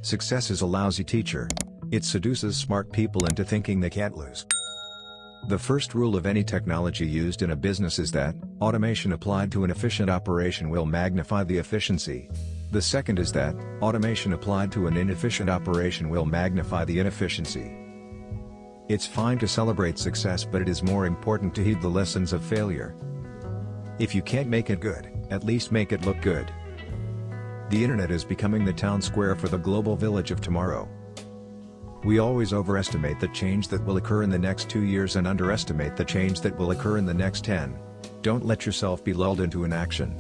Success is a lousy teacher. It seduces smart people into thinking they can't lose. The first rule of any technology used in a business is that automation applied to an efficient operation will magnify the efficiency. The second is that automation applied to an inefficient operation will magnify the inefficiency. It's fine to celebrate success, but it is more important to heed the lessons of failure. If you can't make it good, at least make it look good. The internet is becoming the town square for the global village of tomorrow. We always overestimate the change that will occur in the next 2 years and underestimate the change that will occur in the next 10. Don't let yourself be lulled into inaction.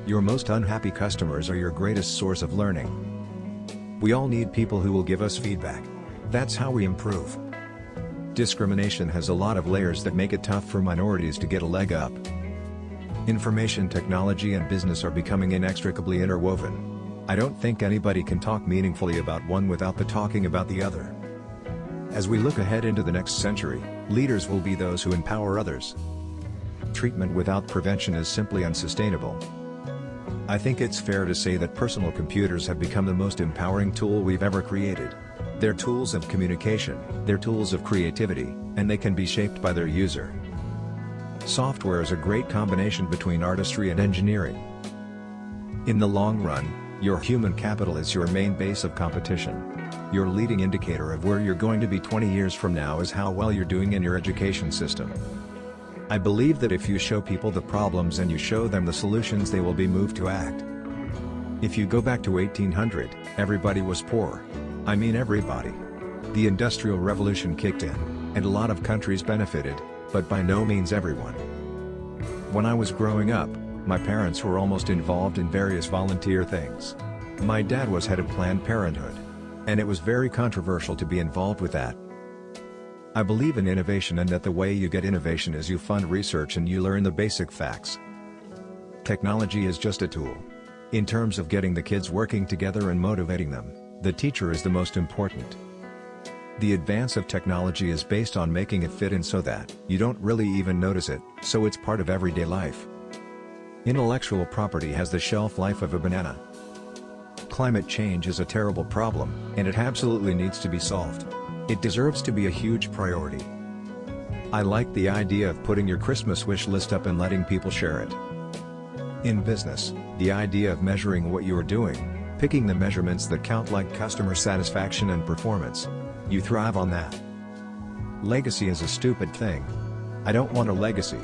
Your most unhappy customers are your greatest source of learning. We all need people who will give us feedback. That's how we improve. Discrimination has a lot of layers that make it tough for minorities to get a leg up. Information technology and business are becoming inextricably interwoven. I don't think anybody can talk meaningfully about one without the talking about the other. As we look ahead into the next century, leaders will be those who empower others. Treatment without prevention is simply unsustainable. I think it's fair to say that personal computers have become the most empowering tool we've ever created. They're tools of communication, they're tools of creativity, and they can be shaped by their user. Software is a great combination between artistry and engineering. In the long run, your human capital is your main base of competition. Your leading indicator of where you're going to be 20 years from now is how well you're doing in your education system. I believe that if you show people the problems and you show them the solutions, they will be moved to act. If you go back to 1800, everybody was poor. I mean everybody. The Industrial Revolution kicked in, and a lot of countries benefited, but by no means everyone. When I was growing up, my parents were almost involved in various volunteer things. My dad was head of Planned Parenthood. And it was very controversial to be involved with that. I believe in innovation, and that the way you get innovation is you fund research and you learn the basic facts. Technology is just a tool. In terms of getting the kids working together and motivating them, the teacher is the most important. The advance of technology is based on making it fit in so that you don't really even notice it, so it's part of everyday life. Intellectual property has the shelf life of a banana. Climate change is a terrible problem, and it absolutely needs to be solved. It deserves to be a huge priority. I like the idea of putting your Christmas wish list up and letting people share it. In business, the idea of measuring what you are doing, picking the measurements that count, like customer satisfaction and performance. You thrive on that. Legacy is a stupid thing. I don't want a legacy.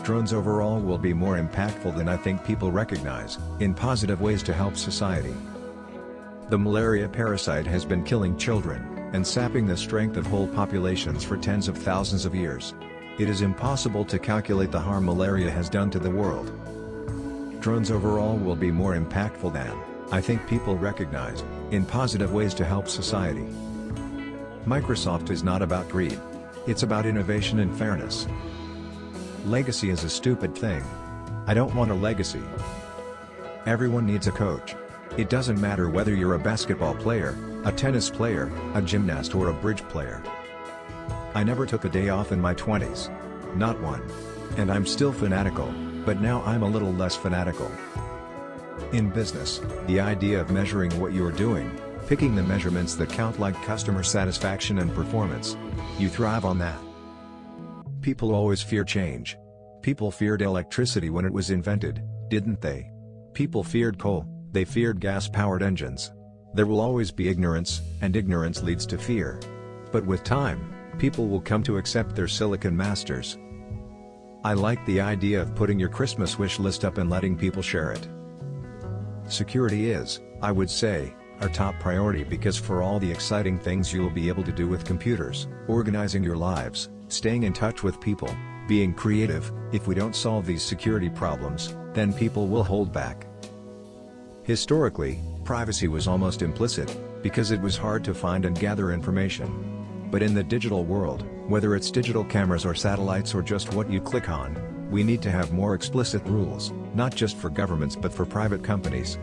Drones overall will be more impactful than I think people recognize, in positive ways to help society. The malaria parasite has been killing children, and sapping the strength of whole populations for tens of thousands of years. It is impossible to calculate the harm malaria has done to the world. Drones overall will be more impactful than I think people recognize, in positive ways to help society. Microsoft is not about greed. It's about innovation and fairness. Legacy is a stupid thing. I don't want a legacy. Everyone needs a coach. It doesn't matter whether you're a basketball player, a tennis player, a gymnast, or a bridge player. I never took a day off in my 20s. Not one. And I'm still fanatical, but now I'm a little less fanatical. In business, the idea of measuring what you're doing, picking the measurements that count, like customer satisfaction and performance. You thrive on that. People always fear change. People feared electricity when it was invented, didn't they? People feared coal, they feared gas-powered engines. There will always be ignorance, and ignorance leads to fear. But with time, people will come to accept their silicon masters. I like the idea of putting your Christmas wish list up and letting people share it. Security is, I would say, our top priority, because for all the exciting things you will be able to do with computers, organizing your lives, staying in touch with people, being creative, if we don't solve these security problems, then people will hold back. Historically, privacy was almost implicit, because it was hard to find and gather information. But in the digital world, whether it's digital cameras or satellites or just what you click on, we need to have more explicit rules, not just for governments but for private companies.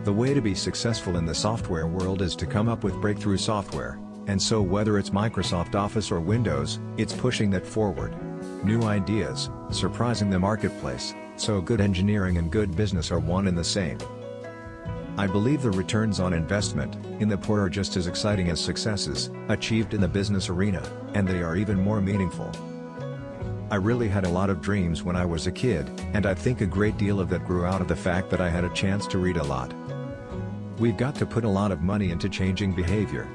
The way to be successful in the software world is to come up with breakthrough software, and so whether it's Microsoft Office or Windows, it's pushing that forward. New ideas, surprising the marketplace, so good engineering and good business are one and the same. I believe the returns on investment in the poor are just as exciting as successes achieved in the business arena, and they are even more meaningful. I really had a lot of dreams when I was a kid, and I think a great deal of that grew out of the fact that I had a chance to read a lot. We've got to put a lot of money into changing behavior.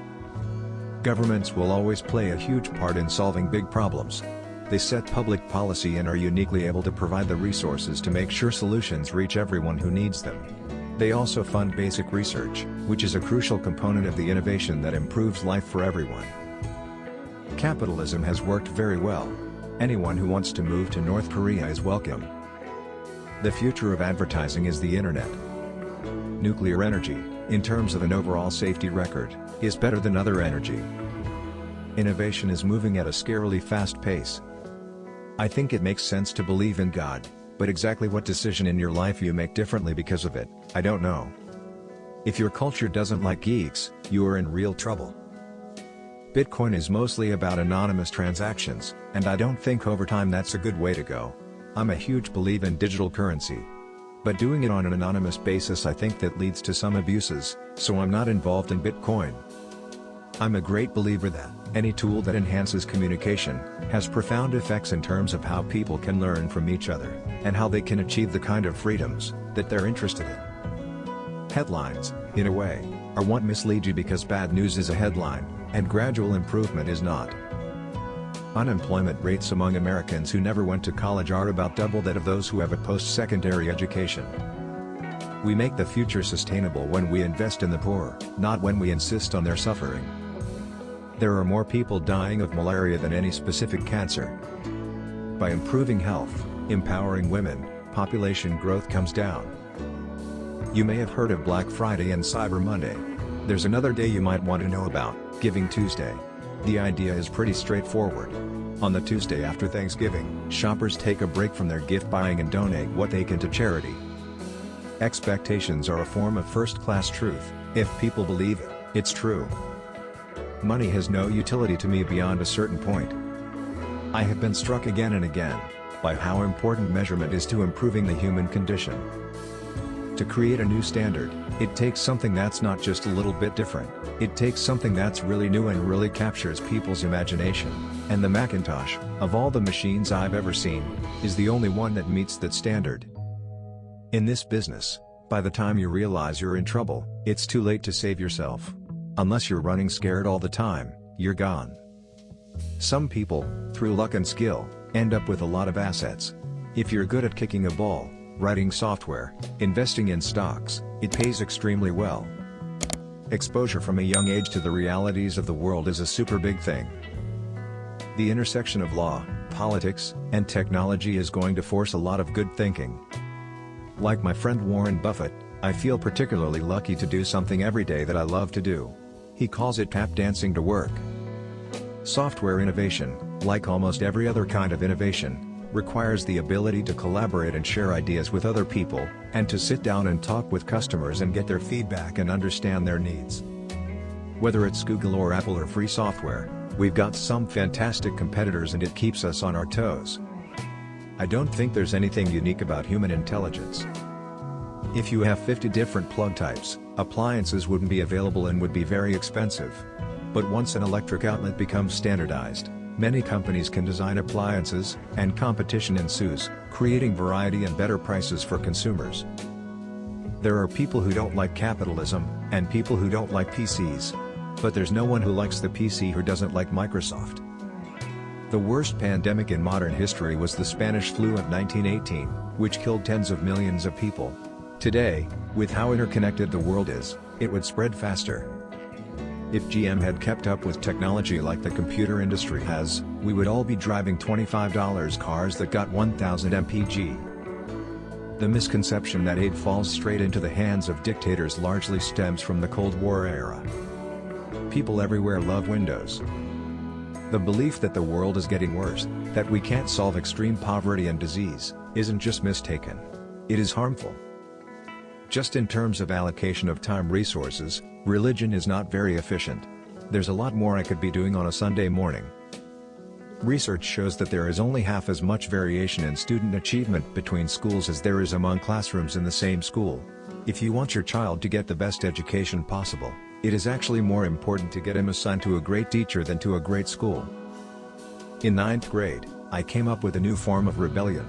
Governments will always play a huge part in solving big problems. They set public policy and are uniquely able to provide the resources to make sure solutions reach everyone who needs them. They also fund basic research, which is a crucial component of the innovation that improves life for everyone. Capitalism has worked very well. Anyone who wants to move to North Korea is welcome. The future of advertising is the internet. Nuclear energy, in terms of an overall safety record, is better than other energy. Innovation is moving at a scarily fast pace. I think it makes sense to believe in God, but exactly what decision in your life you make differently because of it, I don't know. If your culture doesn't like geeks, you are in real trouble. Bitcoin is mostly about anonymous transactions, and I don't think over time that's a good way to go. I'm a huge believer in digital currency. But doing it on an anonymous basis, I think that leads to some abuses, so I'm not involved in Bitcoin. I'm a great believer that any tool that enhances communication has profound effects in terms of how people can learn from each other, and how they can achieve the kind of freedoms that they're interested in. Headlines, in a way, are what mislead you because bad news is a headline, and gradual improvement is not. Unemployment rates among Americans who never went to college are about double that of those who have a post-secondary education. We make the future sustainable when we invest in the poor, not when we insist on their suffering. There are more people dying of malaria than any specific cancer. By improving health, empowering women, population growth comes down. You may have heard of Black Friday and Cyber Monday. There's another day you might want to know about, Giving Tuesday. The idea is pretty straightforward. On the Tuesday after Thanksgiving, shoppers take a break from their gift buying and donate what they can to charity. Expectations are a form of first-class truth. If people believe it, it's true. Money has no utility to me beyond a certain point. I have been struck again and again by how important measurement is to improving the human condition. To create a new standard, it takes something that's not just a little bit different, it takes something that's really new and really captures people's imagination, and the Macintosh, of all the machines I've ever seen, is the only one that meets that standard. In this business, by the time you realize you're in trouble, it's too late to save yourself. Unless you're running scared all the time, you're gone. Some people, through luck and skill, end up with a lot of assets. If you're good at kicking a ball, writing software, investing in stocks, it pays extremely well. Exposure from a young age to the realities of the world is a super big thing. The intersection of law, politics, and technology is going to force a lot of good thinking. Like my friend Warren Buffett, I feel particularly lucky to do something every day that I love to do. He calls it tap dancing to work. Software innovation, like almost every other kind of innovation, requires the ability to collaborate and share ideas with other people, and to sit down and talk with customers and get their feedback and understand their needs. Whether it's Google or Apple or free software, we've got some fantastic competitors and it keeps us on our toes. I don't think there's anything unique about human intelligence. If you have 50 different plug types, appliances wouldn't be available and would be very expensive. But once an electric outlet becomes standardized, many companies can design appliances, and competition ensues, creating variety and better prices for consumers. There are people who don't like capitalism, and people who don't like PCs. But there's no one who likes the PC who doesn't like Microsoft. The worst pandemic in modern history was the Spanish flu of 1918, which killed tens of millions of people. Today, with how interconnected the world is, it would spread faster. If GM had kept up with technology like the computer industry has, we would all be driving $25 cars that got 1000 mpg. The misconception that aid falls straight into the hands of dictators largely stems from the Cold War era. People everywhere love Windows. The belief that the world is getting worse, that we can't solve extreme poverty and disease, isn't just mistaken. It is harmful. Just in terms of allocation of time resources, religion is not very efficient. There's a lot more I could be doing on a Sunday morning. Research shows that there is only half as much variation in student achievement between schools as there is among classrooms in the same school. If you want your child to get the best education possible, it is actually more important to get him assigned to a great teacher than to a great school. In 9th grade, I came up with a new form of rebellion.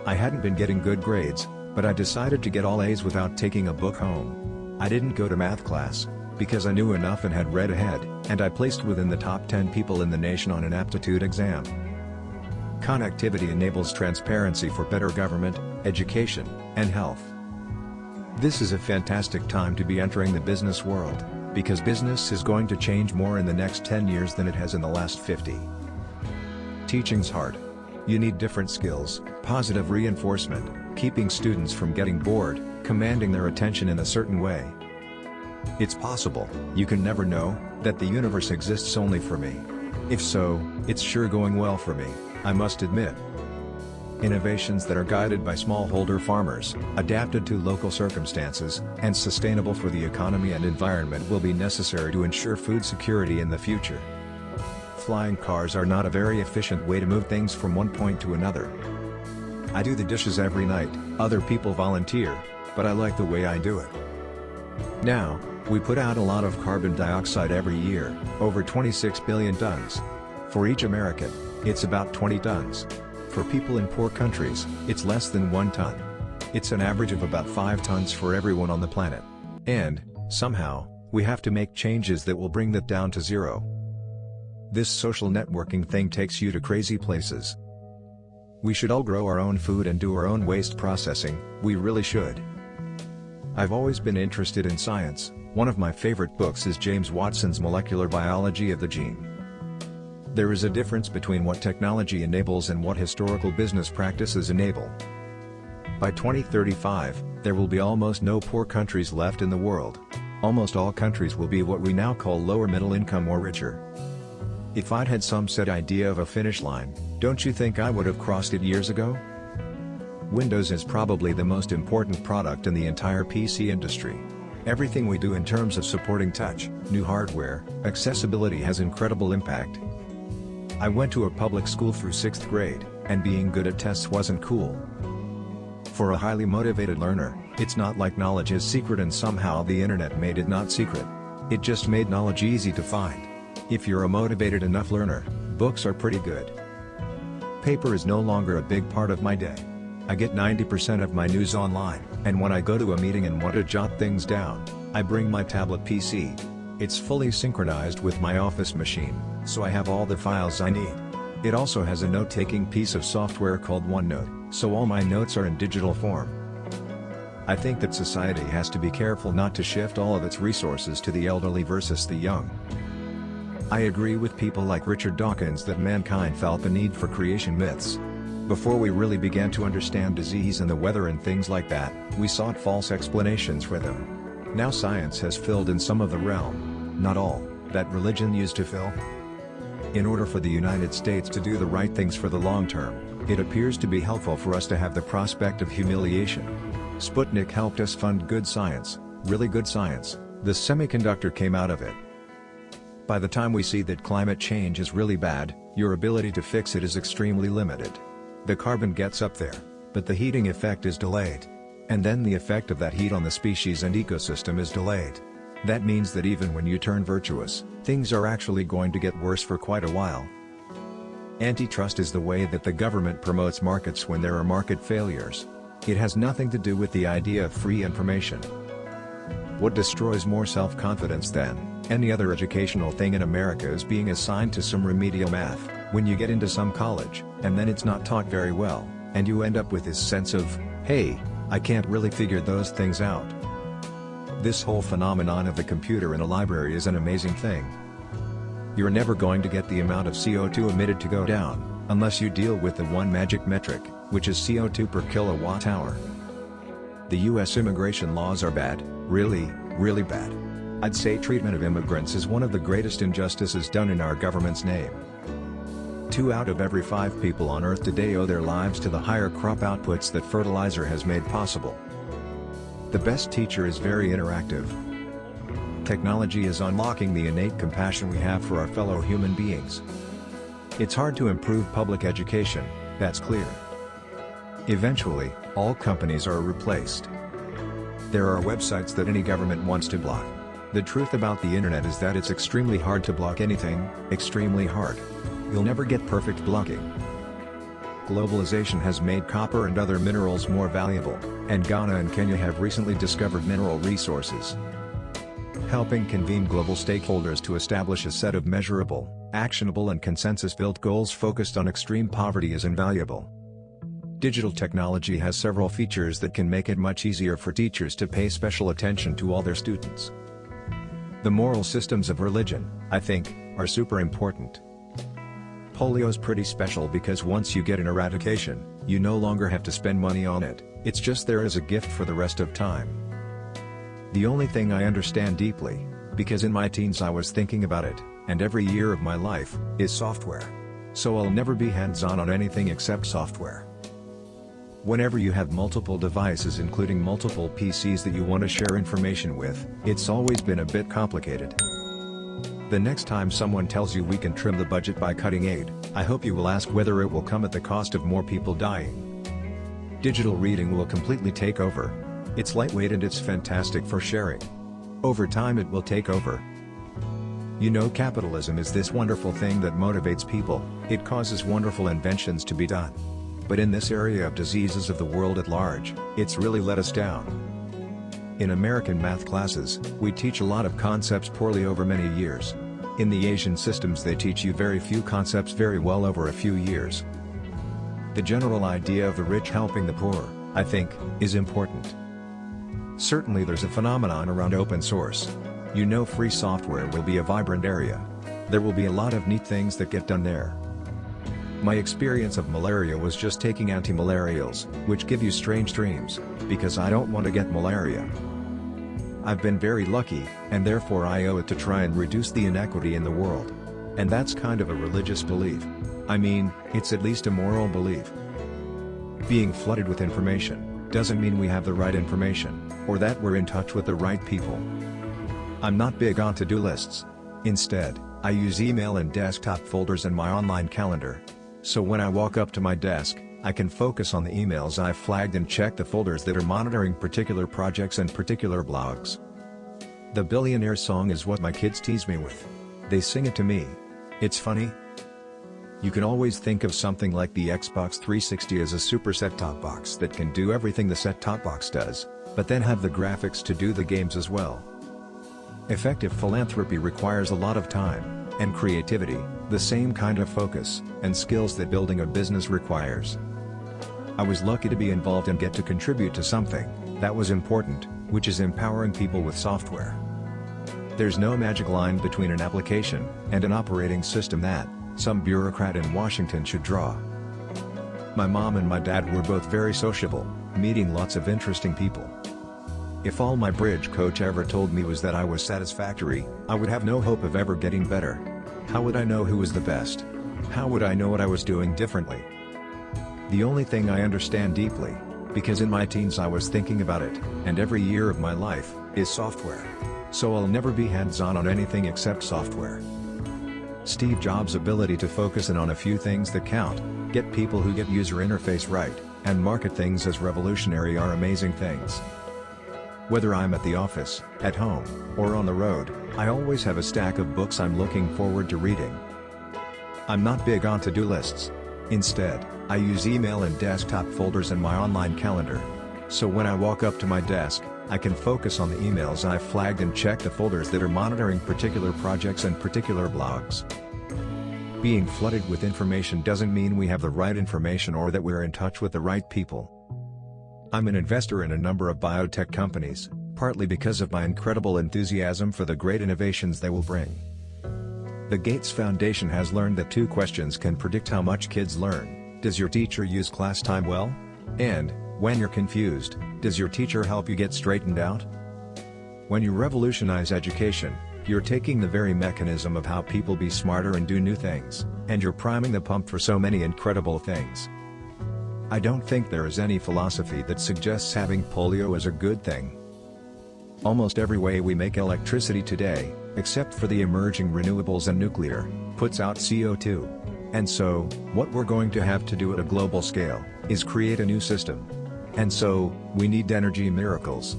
I hadn't been getting good grades, but I decided to get all A's without taking a book home. I didn't go to math class, because I knew enough and had read ahead, and I placed within the top 10 people in the nation on an aptitude exam. Connectivity enables transparency for better government, education, and health. This is a fantastic time to be entering the business world, because business is going to change more in the next 10 years than it has in the last 50. Teaching's hard. You need different skills, positive reinforcement, keeping students from getting bored, commanding their attention in a certain way. It's possible, you can never know, that the universe exists only for me. If so, it's sure going well for me, I must admit. Innovations that are guided by smallholder farmers, adapted to local circumstances, and sustainable for the economy and environment will be necessary to ensure food security in the future. Flying cars are not a very efficient way to move things from one point to another. I do the dishes every night, other people volunteer, but I like the way I do it. Now, we put out a lot of carbon dioxide every year, over 26 billion tons. For each American, it's about 20 tons. For people in poor countries, it's less than 1 ton. It's an average of about 5 tons for everyone on the planet. And, somehow, we have to make changes that will bring that down to 0. This social networking thing takes you to crazy places. We should all grow our own food and do our own waste processing, we really should. I've always been interested in science. One of my favorite books is James Watson's Molecular Biology of the Gene. There is a difference between what technology enables and what historical business practices enable. By 2035, there will be almost no poor countries left in the world. Almost all countries will be what we now call lower middle income or richer. If I'd had some set idea of a finish line, don't you think I would have crossed it years ago? Windows is probably the most important product in the entire PC industry. Everything we do in terms of supporting touch, new hardware, accessibility has incredible impact. I went to a public school through 6th grade, and being good at tests wasn't cool. For a highly motivated learner, it's not like knowledge is secret and somehow the internet made it not secret. It just made knowledge easy to find. If you're a motivated enough learner, books are pretty good. Paper is no longer a big part of my day. I get 90% of my news online, and when I go to a meeting and want to jot things down, I bring my tablet PC. It's fully synchronized with my office machine, so I have all the files I need. It also has a note-taking piece of software called OneNote, so all my notes are in digital form. I think that society has to be careful not to shift all of its resources to the elderly versus the young. I agree with people like Richard Dawkins that mankind felt the need for creation myths. Before we really began to understand disease and the weather and things like that, we sought false explanations for them. Now science has filled in some of the realm, not all, that religion used to fill. In order for the United States to do the right things for the long term, it appears to be helpful for us to have the prospect of humiliation. Sputnik helped us fund good science, really good science. The semiconductor came out of it. By the time we see that climate change is really bad, your ability to fix it is extremely limited. The carbon gets up there, but the heating effect is delayed. And then the effect of that heat on the species and ecosystem is delayed. That means that even when you turn virtuous, things are actually going to get worse for quite a while. Antitrust is the way that the government promotes markets when there are market failures. It has nothing to do with the idea of free information. What destroys more self-confidence than any other educational thing in America is being assigned to some remedial math, when you get into some college, and then it's not taught very well, and you end up with this sense of, hey, I can't really figure those things out. This whole phenomenon of the computer in a library is an amazing thing. You're never going to get the amount of CO2 emitted to go down, unless you deal with the one magic metric, which is CO2 per kilowatt hour. The US immigration laws are bad, really, really bad. I'd say treatment of immigrants is one of the greatest injustices done in our government's name. 2 out of every 5 people on Earth today owe their lives to the higher crop outputs that fertilizer has made possible. The best teacher is very interactive. Technology is unlocking the innate compassion we have for our fellow human beings. It's hard to improve public education, that's clear. Eventually, all companies are replaced. There are websites that any government wants to block. The truth about the internet is that it's extremely hard to block anything, extremely hard. You'll never get perfect blocking. Globalization has made copper and other minerals more valuable, and Ghana and Kenya have recently discovered mineral resources. Helping convene global stakeholders to establish a set of measurable, actionable and consensus-built goals focused on extreme poverty is invaluable. Digital technology has several features that can make it much easier for teachers to pay special attention to all their students. The moral systems of religion, I think, are super important. Polio's pretty special because once you get an eradication, you no longer have to spend money on it, it's just there as a gift for the rest of time. The only thing I understand deeply, because in my teens I was thinking about it, and every year of my life, is software. So I'll never be hands-on on anything except software. Whenever you have multiple devices including multiple PCs that you want to share information with, it's always been a bit complicated. The next time someone tells you we can trim the budget by cutting aid, I hope you will ask whether it will come at the cost of more people dying. Digital reading will completely take over. It's lightweight and it's fantastic for sharing. Over time it will take over. You know, capitalism is this wonderful thing that motivates people, it causes wonderful inventions to be done. But in this area of diseases of the world at large, it's really let us down. In American math classes, we teach a lot of concepts poorly over many years. In the Asian systems they teach you very few concepts very well over a few years. The general idea of the rich helping the poor, I think, is important. Certainly there's a phenomenon around open source. You know, free software will be a vibrant area. There will be a lot of neat things that get done there. My experience of malaria was just taking anti-malarials, which give you strange dreams, because I don't want to get malaria. I've been very lucky, and therefore I owe it to try and reduce the inequity in the world. And that's kind of a religious belief. I mean, it's at least a moral belief. Being flooded with information doesn't mean we have the right information, or that we're in touch with the right people. I'm not big on to-do lists. Instead, I use email and desktop folders in my online calendar. So when I walk up to my desk, I can focus on the emails I've flagged and check the folders that are monitoring particular projects and particular blogs. The Billionaire song is what my kids tease me with. They sing it to me. It's funny. You can always think of something like the Xbox 360 as a super set-top box that can do everything the set-top box does, but then have the graphics to do the games as well. Effective philanthropy requires a lot of time and creativity, the same kind of focus and skills that building a business requires. I was lucky to be involved and get to contribute to something that was important, which is empowering people with software. There's no magic line between an application and an operating system that some bureaucrat in Washington should draw. My mom and my dad were both very sociable, meeting lots of interesting people. If all my bridge coach ever told me was that I was satisfactory, I would have no hope of ever getting better. How would I know who was the best? How would I know what I was doing differently? The only thing I understand deeply, because in my teens I was thinking about it, and every year of my life, is software. So I'll never be hands-on on anything except software. Steve Jobs' ability to focus in on a few things that count, get people who get user interface right, and market things as revolutionary are amazing things. Whether I'm at the office, at home, or on the road, I always have a stack of books I'm looking forward to reading. I'm not big on to-do lists. Instead, I use email and desktop folders in my online calendar. So when I walk up to my desk, I can focus on the emails I've flagged and check the folders that are monitoring particular projects and particular blogs. Being flooded with information doesn't mean we have the right information or that we're in touch with the right people. I'm an investor in a number of biotech companies, partly because of my incredible enthusiasm for the great innovations they will bring. The Gates Foundation has learned that 2 questions can predict how much kids learn. Does your teacher use class time well? And, when you're confused, does your teacher help you get straightened out? When you revolutionize education, you're taking the very mechanism of how people be smarter and do new things, and you're priming the pump for so many incredible things. I don't think there is any philosophy that suggests having polio is a good thing. Almost every way we make electricity today, except for the emerging renewables and nuclear, puts out CO2. And so, what we're going to have to do at a global scale, is create a new system. And so, we need energy miracles.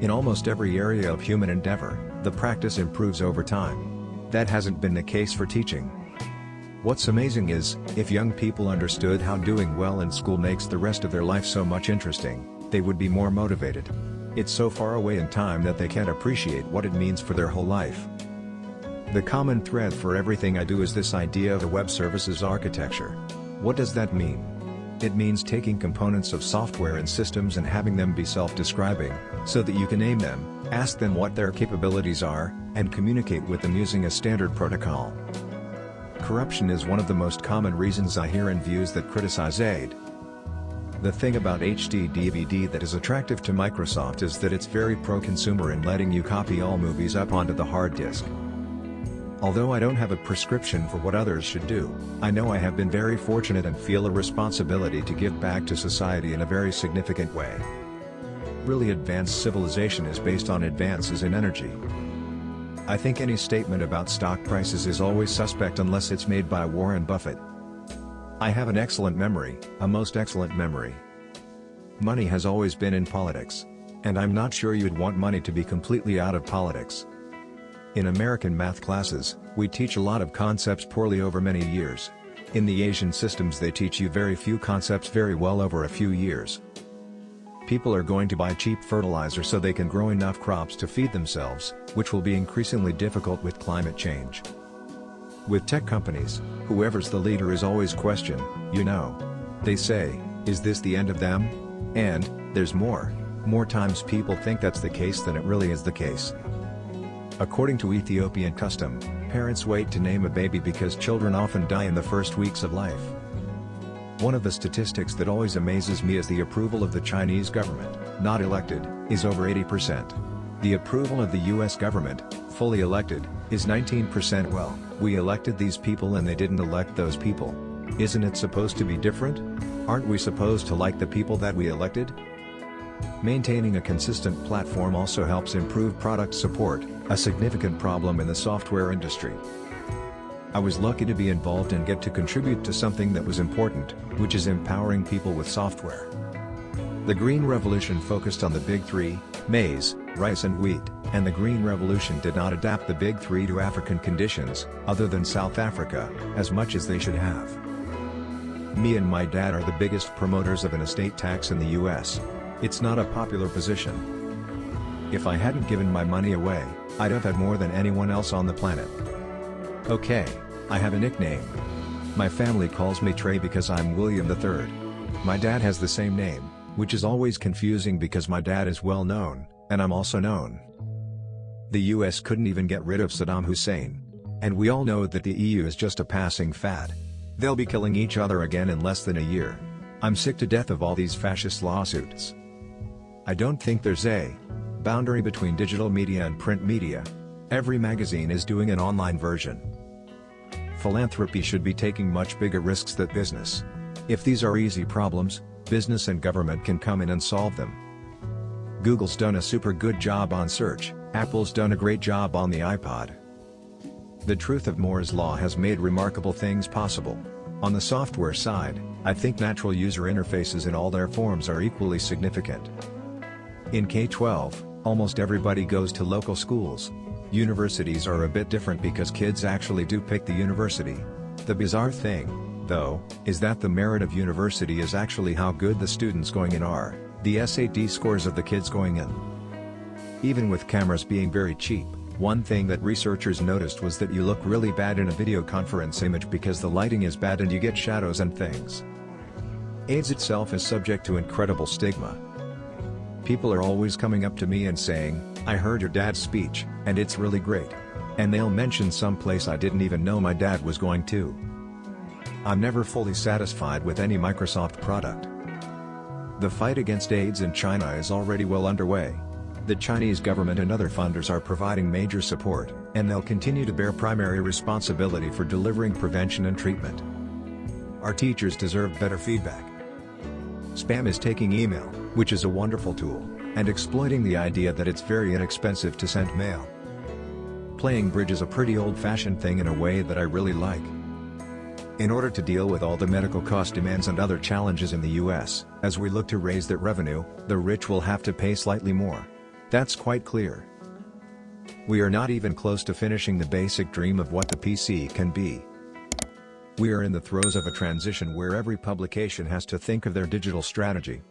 In almost every area of human endeavor, the practice improves over time. That hasn't been the case for teaching. What's amazing is, if young people understood how doing well in school makes the rest of their life so much interesting, they would be more motivated. It's so far away in time that they can't appreciate what it means for their whole life. The common thread for everything I do is this idea of a web services architecture. What does that mean? It means taking components of software and systems and having them be self-describing, so that you can name them, ask them what their capabilities are, and communicate with them using a standard protocol. Corruption is one of the most common reasons I hear in views that criticize aid. The thing about HD DVD that is attractive to Microsoft is that it's very pro-consumer in letting you copy all movies up onto the hard disk. Although I don't have a prescription for what others should do, I know I have been very fortunate and feel a responsibility to give back to society in a very significant way. Really advanced civilization is based on advances in energy. I think any statement about stock prices is always suspect unless it's made by Warren Buffett. I have an excellent memory, a most excellent memory. Money has always been in politics. And I'm not sure you'd want money to be completely out of politics. In American math classes, we teach a lot of concepts poorly over many years. In the Asian systems they teach you very few concepts very well over a few years. People are going to buy cheap fertilizer so they can grow enough crops to feed themselves, which will be increasingly difficult with climate change. With tech companies, whoever's the leader is always questioned, They say, is this the end of them? And, there's more. More times people think that's the case than it really is the case. According to Ethiopian custom, parents wait to name a baby because children often die in the first weeks of life. One of the statistics that always amazes me is the approval of the Chinese government, not elected, is over 80%. The approval of the US government, fully elected, is 19%. Well, we elected these people and they didn't elect those people. Isn't it supposed to be different? Aren't we supposed to like the people that we elected? Maintaining a consistent platform also helps improve product support, a significant problem in the software industry. I was lucky to be involved and get to contribute to something that was important, which is empowering people with software. The Green Revolution focused on the big three, maize, rice and wheat, and the Green Revolution did not adapt the big three to African conditions, other than South Africa, as much as they should have. Me and my dad are the biggest promoters of an estate tax in the US. It's not a popular position. If I hadn't given my money away, I'd have had more than anyone else on the planet. Okay, I have a nickname. My family calls me Trey because I'm William III. My dad has the same name, which is always confusing because my dad is well known, and I'm also known. The US couldn't even get rid of Saddam Hussein. And we all know that the EU is just a passing fad. They'll be killing each other again in less than a year. I'm sick to death of all these fascist lawsuits. I don't think there's a boundary between digital media and print media. Every magazine is doing an online version. Philanthropy should be taking much bigger risks than business. If these are easy problems, business and government can come in and solve them. Google's done a super good job on search, Apple's done a great job on the iPod. The truth of Moore's law has made remarkable things possible. On the software side, I think natural user interfaces in all their forms are equally significant. In K-12, almost everybody goes to local schools. Universities are a bit different because kids actually do pick the university. The bizarre thing, though, is that the merit of university is actually how good the students going in are, the SAT scores of the kids going in. Even with cameras being very cheap, one thing that researchers noticed was that you look really bad in a video conference image because the lighting is bad and you get shadows and things. AIDS itself is subject to incredible stigma. People are always coming up to me and saying, I heard your dad's speech, and it's really great. And they'll mention some place I didn't even know my dad was going to. I'm never fully satisfied with any Microsoft product. The fight against AIDS in China is already well underway. The Chinese government and other funders are providing major support, and they'll continue to bear primary responsibility for delivering prevention and treatment. Our teachers deserve better feedback. Spam is taking email, which is a wonderful tool, and exploiting the idea that it's very inexpensive to send mail. Playing bridge is a pretty old-fashioned thing in a way that I really like. In order to deal with all the medical cost demands and other challenges in the US, as we look to raise that revenue, the rich will have to pay slightly more. That's quite clear. We are not even close to finishing the basic dream of what the PC can be. We are in the throes of a transition where every publication has to think of their digital strategy.